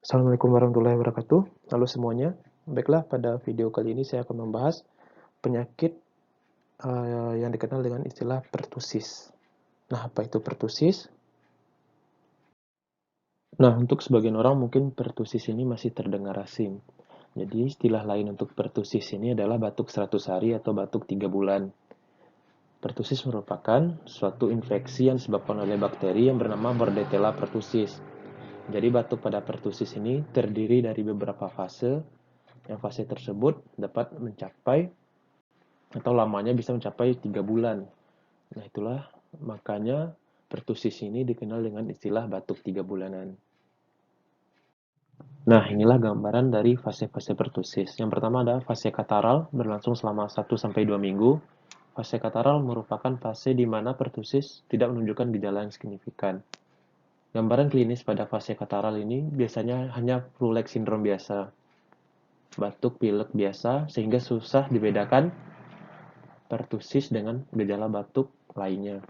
Assalamualaikum warahmatullahi wabarakatuh. Halo semuanya. Baiklah, pada video kali ini saya akan membahas penyakit yang dikenal dengan istilah pertusis. Nah, apa itu pertusis? Nah, untuk sebagian orang mungkin pertusis ini masih terdengar asing. Jadi, istilah lain untuk pertusis ini adalah batuk 100 hari atau batuk 3 bulan. Pertusis merupakan suatu infeksi yang disebabkan oleh bakteri yang bernama Bordetella pertussis. Jadi, batuk pada pertusis ini terdiri dari beberapa fase. Yang fase tersebut dapat mencapai atau lamanya bisa mencapai 3 bulan. Nah, itulah makanya pertusis ini dikenal dengan istilah batuk 3 bulanan. Nah, inilah gambaran dari fase-fase pertusis. Yang pertama adalah fase kataral, berlangsung selama 1-2 minggu. Fase kataral merupakan fase di mana pertusis tidak menunjukkan gejala yang signifikan. Gambaran klinis pada fase kataral ini biasanya hanya flu-like syndrome biasa, batuk pilek biasa, sehingga susah dibedakan pertusis dengan gejala batuk lainnya.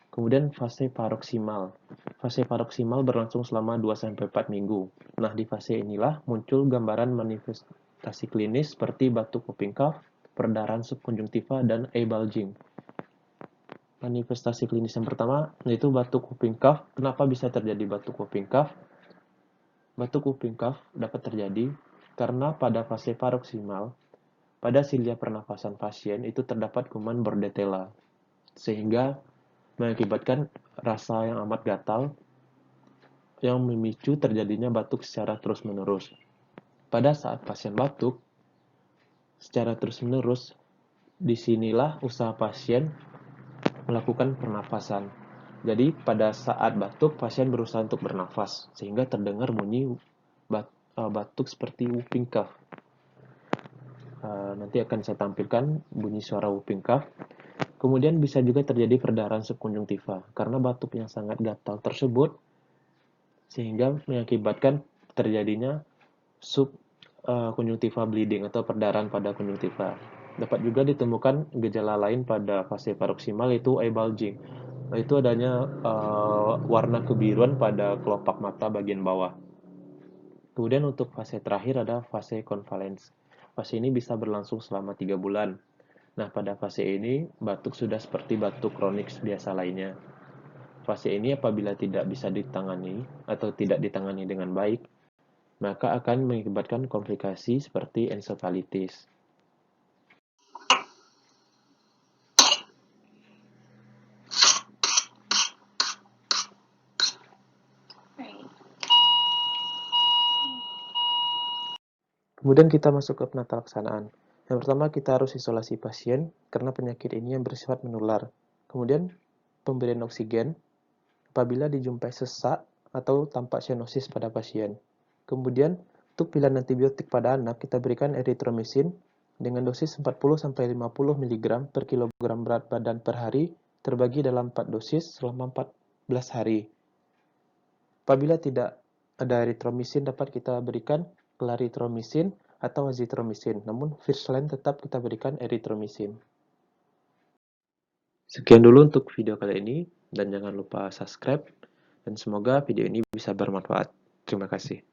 Kemudian fase paroksimal. Fase paroksimal berlangsung selama 2-4 minggu. Nah, di fase inilah muncul gambaran manifestasi klinis seperti batuk whooping cough, perdarahan subkonjungtiva, dan eye bulging. Manifestasi klinis yang pertama yaitu batuk whooping cough. Kenapa bisa terjadi batuk whooping cough? Batuk whooping cough dapat terjadi karena pada fase paroksimal, pada silia pernafasan pasien itu terdapat kuman Bordetella, sehingga mengakibatkan rasa yang amat gatal yang memicu terjadinya batuk secara terus-menerus. Pada saat pasien batuk secara terus-menerus, disinilah usaha pasien melakukan pernafasan. Jadi pada saat batuk, pasien berusaha untuk bernafas, sehingga terdengar bunyi batuk seperti whooping cough. Nanti akan saya tampilkan bunyi suara whooping cough. Kemudian bisa juga terjadi perdarahan subkonjungtiva, karena batuk yang sangat gatal tersebut sehingga mengakibatkan terjadinya subkonjungtiva bleeding atau perdarahan pada konjungtiva. Dapat juga ditemukan gejala lain pada fase paroksimal yaitu eye bulging. Itu adanya warna kebiruan pada kelopak mata bagian bawah. Kemudian untuk fase terakhir ada fase konvalens. Fase ini bisa berlangsung selama 3 bulan. Nah, pada fase ini batuk sudah seperti batuk kronik biasa lainnya. Fase ini apabila tidak bisa ditangani atau tidak ditangani dengan baik, maka akan mengakibatkan komplikasi seperti ensefalitis. Kemudian kita masuk ke penata laksanaan. Yang pertama kita harus isolasi pasien karena penyakit ini yang bersifat menular. Kemudian pemberian oksigen apabila dijumpai sesak atau tampak cyanosis pada pasien. Kemudian untuk pilihan antibiotik pada anak kita berikan erythromycin dengan dosis 40-50 mg per kilogram berat badan per hari terbagi dalam 4 dosis selama 14 hari. Apabila tidak ada erythromycin dapat kita berikan clarithromycin atau azithromycin. Namun first line tetap kita berikan erythromycin. Sekian dulu untuk video kali ini dan jangan lupa subscribe dan semoga video ini bisa bermanfaat. Terima kasih.